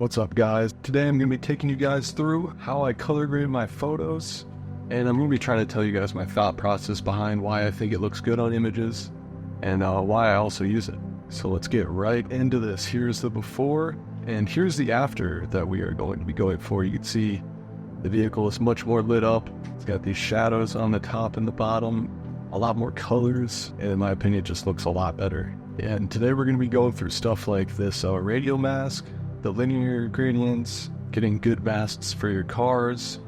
What's up, guys? Today I'm going to be taking you guys through how I color grade my photos, and I'm going to be trying to tell you guys my thought process behind why I think it looks good on images, and why I also use it. So let's get right into this. Here's the before, and here's the after that we are going to be going for. You can see the vehicle is much more lit up. It's got these shadows on the top and the bottom, a lot more colors, and in my opinion, it just looks a lot better. And today we're going to be going through stuff like this radial mask, the linear gradients, getting good masks for your cars,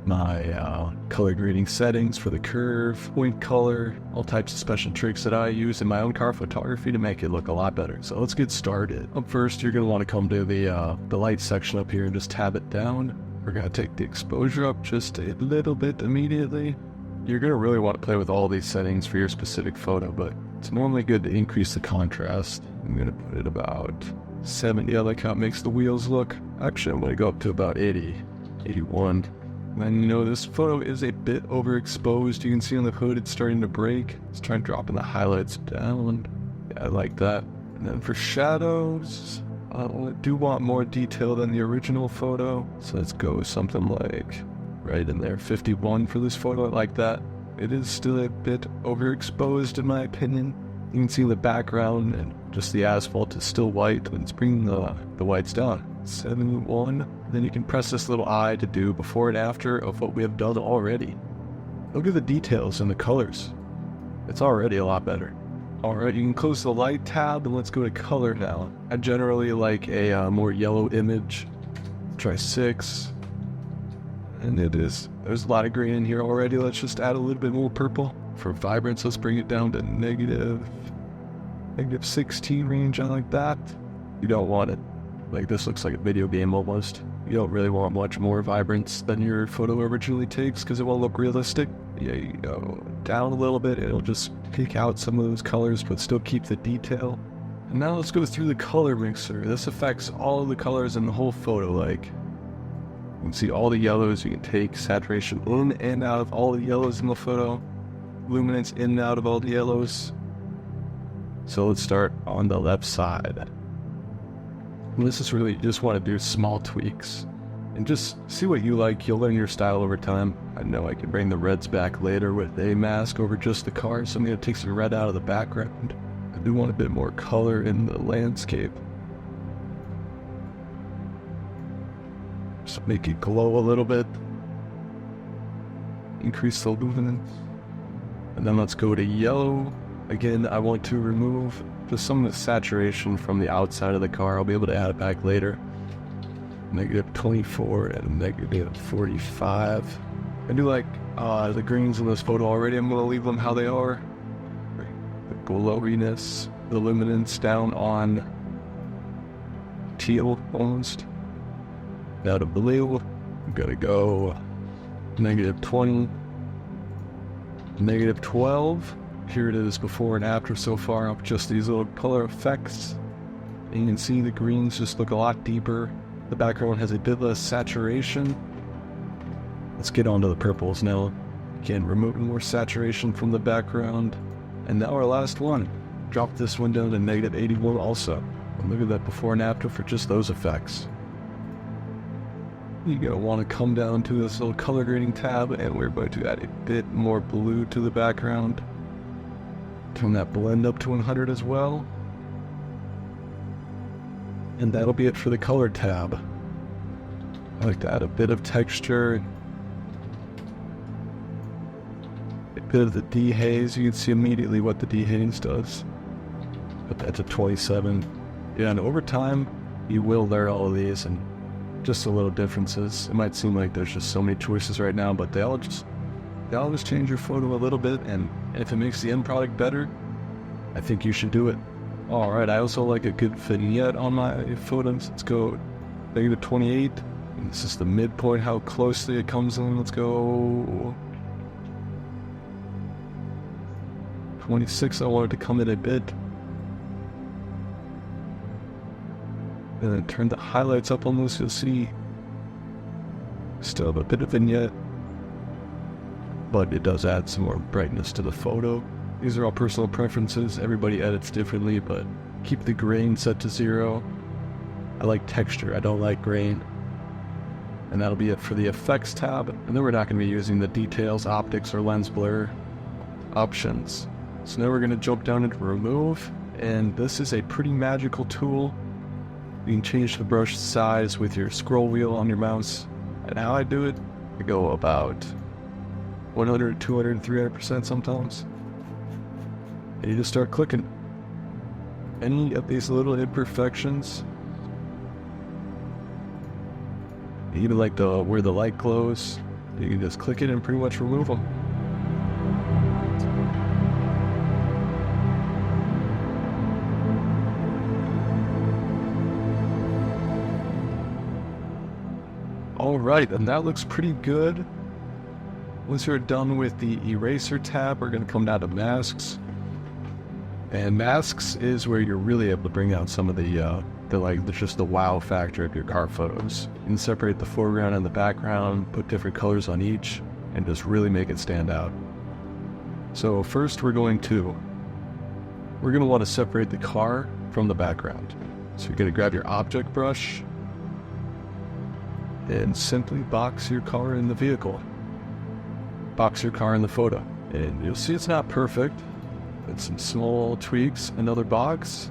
my color grading settings for the curve, point color, all types of special tricks that I use in my own car photography to make it look a lot better. So let's get started. Up first, you're going to want to come to the light section up here and just tab it down. We're going to take the exposure up just a little bit immediately. You're going to really want to play with all these settings for your specific photo, but it's normally good to increase the contrast. I'm going to put it about 70. I like how it makes the wheels look. Actually, I'm going to go up to about 80, 81. And then, this photo is a bit overexposed. You can see on the hood it's starting to break. Let's try dropping the highlights down. Yeah, I like that. And then for shadows, I do want more detail than the original photo. So let's go with something like right in there, 51 for this photo. I like that. It is still a bit overexposed in my opinion. You can see the background and just the asphalt is still white, and it's bringing the whites down. 71. Then you can press this little eye to do before and after of what we have done already. Look at the details and the colors. It's already a lot better. Alright, you can close the light tab and let's go to color now. I generally like a more yellow image. Let's try 6. And there's a lot of green in here already. Let's just add a little bit more purple. For vibrance, let's bring it down to negative 16 range. I like that. You don't want it. Like, this looks like a video game almost. You don't really want much more vibrance than your photo originally takes because it won't look realistic. Yeah, you go down a little bit. It'll just pick out some of those colors but still keep the detail. And now let's go through the color mixer. This affects all of the colors in the whole photo. Like, you can see all the yellows. You can take saturation in and out of all the yellows in the photo. Luminance in and out of all the yellows. So let's start on the left side. And this is really, you just want to do small tweaks and just see what you like. You'll learn your style over time. I know I can bring the reds back later with a mask over just the car, so I'm going to take some red out of the background. I do want a bit more color in the landscape. Just make it glow a little bit. Increase the luminance. And then let's go to yellow. Again, I want to remove just some of the saturation from the outside of the car. I'll be able to add it back later. Negative 24 and negative 45. I do like the greens in this photo already. I'm going to leave them how they are. The glowiness, the luminance down on teal almost. Now to blue, I'm going to go negative 20. Negative 12. Here it is before and after so far of just these little color effects. And you can see the greens just look a lot deeper. The background has a bit less saturation. Let's get onto the purples now. Again, removing more saturation from the background. And now our last one. Drop this one down to negative 81 also. And look at that before and after for just those effects. You're going to want to come down to this little color grading tab, and we're going to add a bit more blue to the background. Turn that blend up to 100 as well. And that'll be it for the color tab. I like to add a bit of texture, a bit of the dehaze. You can see immediately what the dehaze does. Put that to 27. Yeah, and over time, you will learn all of these and just the little differences. It might seem like there's just so many choices right now, but they all just change your photo a little bit, and if it makes the end product better, I think you should do it. Alright, I also like a good vignette on my photos. Let's go negative 28. And this is the midpoint, how closely it comes in. Let's go 26. I want it to come in a bit. And then turn the highlights up on this. You'll see still have a bit of vignette, but it does add some more brightness to the photo. These are all personal preferences. Everybody edits differently, but keep the grain set to 0. I like texture, I don't like grain. And that'll be it for the effects tab. And then we're not going to be using the details, optics, or lens blur options. So now we're going to jump down into remove. And this is a pretty magical tool. You can change the brush size with your scroll wheel on your mouse. And how I do it, I go about 100, 200, 300% sometimes. And you just start clicking. Any of these little imperfections, even like where the light glows, you can just click it and pretty much remove them. Alright, and that looks pretty good. Once you're done with the eraser tab, we're going to come down to masks. And masks is where you're really able to bring out some of just the wow factor of your car photos. You can separate the foreground and the background, put different colors on each, and just really make it stand out. So first we're going to want to separate the car from the background. So you're going to grab your object brush and simply box your car in the vehicle. Box your car in the photo. And you'll see it's not perfect. With some small tweaks, another box.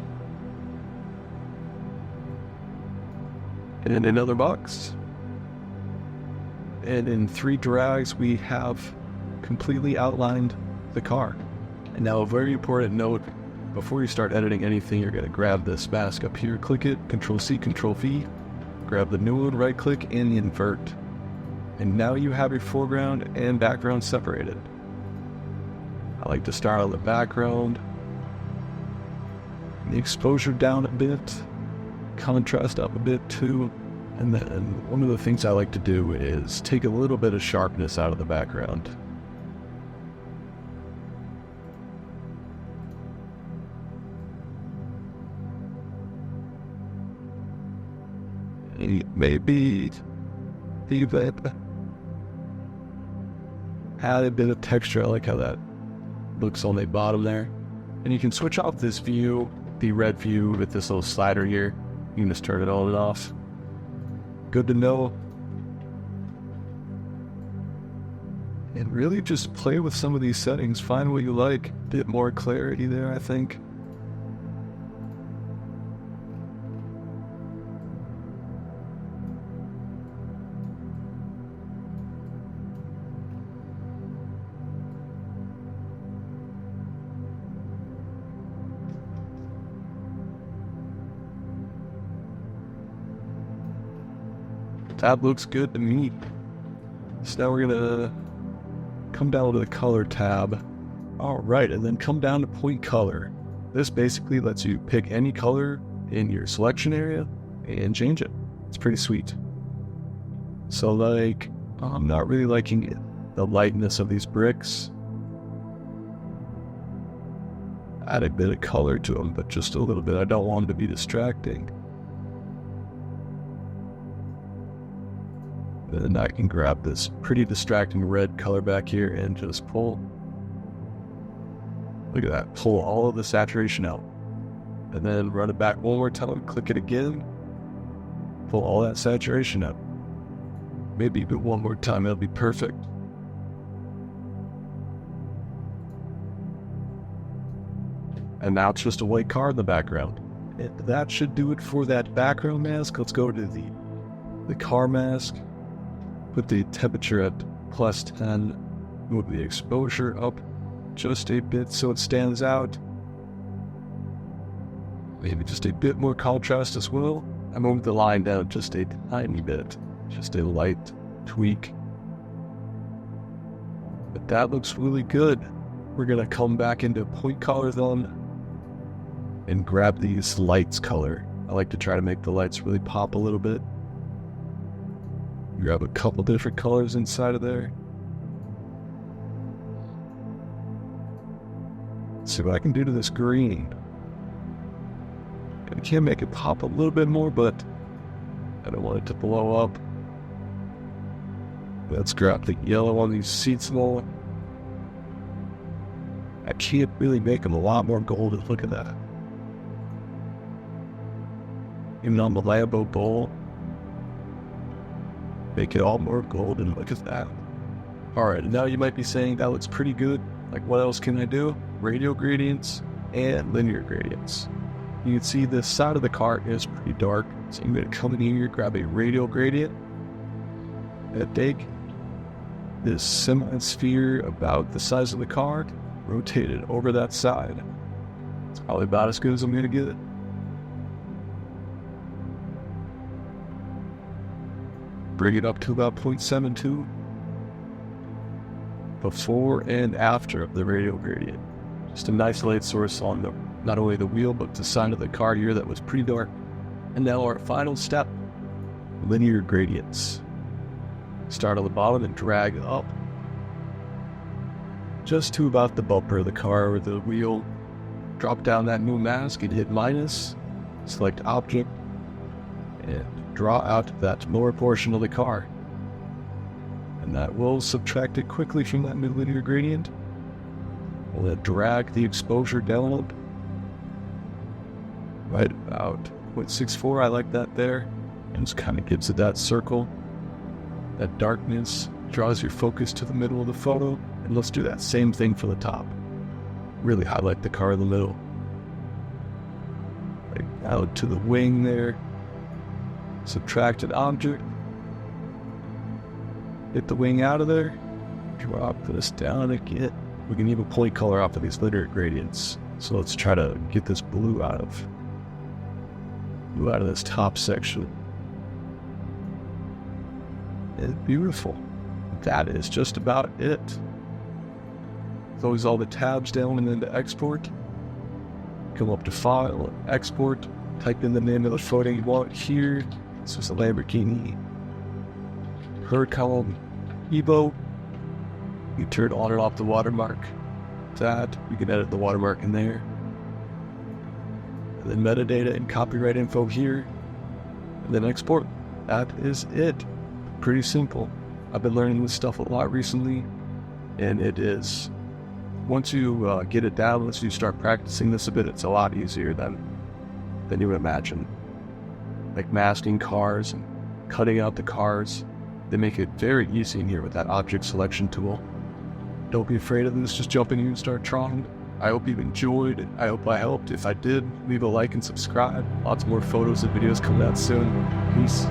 And another box. And in 3 drags, we have completely outlined the car. And now a very important note, before you start editing anything, you're gonna grab this mask up here, click it, Control-C, Control-V, grab the new one, right click, and invert. And now you have your foreground and background separated. I like to start on the background, the exposure down a bit, contrast up a bit too, and then one of the things I like to do is take a little bit of sharpness out of the background. Maybe add a bit of texture. I like how that looks on the bottom there. And you can switch off this view, the red view, with this little slider here. You can just turn it on and off. Good to know. And really just play with some of these settings. Find what you like. A bit more clarity there, I think. That looks good to me. So now we're gonna come down to the color tab. Alright, and then come down to point color. This basically lets you pick any color in your selection area and change it. It's pretty sweet. So like, I'm not really liking the lightness of these bricks. Add a bit of color to them, but just a little bit. I don't want them to be distracting. Then I can grab this pretty distracting red color back here and just pull. Look at that, pull all of the saturation out. And then run it back one more time, click it again, pull all that saturation out. Maybe even one more time, it'll be perfect. And now it's just a white car in the background. And that should do it for that background mask. Let's go to the car mask. Put the temperature at +10, move the exposure up just a bit so it stands out. Maybe just a bit more contrast as well. I moved the line down just a tiny bit, just a light tweak. But that looks really good. We're gonna come back into point color then and grab these lights color. I like to try to make the lights really pop a little bit. Grab a couple different colors inside of there. See what I can do to this green. I can make it pop a little bit more, but I don't want it to blow up. Let's grab the yellow on these seats more. I can't really make them a lot more golden. Look at that. even on the Lambo bowl. Make it all more golden, look at that. Alright, now you might be saying that looks pretty good. Like, what else can I do? Radial gradients and linear gradients. You can see this side of the car is pretty dark, so I'm going to come in here, grab a radial gradient, and take this semi-sphere about the size of the car, rotate it over that side. It's probably about as good as I'm going to get it. Bring it up to about 0.72. Before and after of the radial gradient. Just a nice light source on the not only the wheel but the side of the car here that was pretty dark. And now our final step, linear gradients. Start on the bottom and drag up just to about the bumper of the car or the wheel. Drop down that new mask and hit minus, select object, and draw out that lower portion of the car. And that will subtract it quickly from that new linear gradient. We'll then drag the exposure down right about 0.64. I like that there. And just kind of gives it that circle. That darkness draws your focus to the middle of the photo. And let's do that same thing for the top. Really highlight the car in the middle. Like out to the wing there. Subtract an object. Hit the wing out of there. Drop this down again. We can even point color off of these linear gradients. So let's try to get this blue out of this top section. It's beautiful. That is just about it. Close all the tabs down and then to export. Come up to File, Export. Type in the name of the photo you want here. This is a Lamborghini Huracan Evo. You turn on and off the watermark. That you can edit the watermark in there. And then metadata and copyright info here. And then export. That is it. Pretty simple. I've been learning this stuff a lot recently, and it is. Once you get it down, once you start practicing this a bit, it's a lot easier than you would imagine. Like masking cars and cutting out the cars. They make it very easy in here with that object selection tool. Don't be afraid of this, just jump in here and start trying. I hope you've enjoyed it. I hope I helped. If I did, leave a like and subscribe. Lots more photos and videos coming out soon. Peace.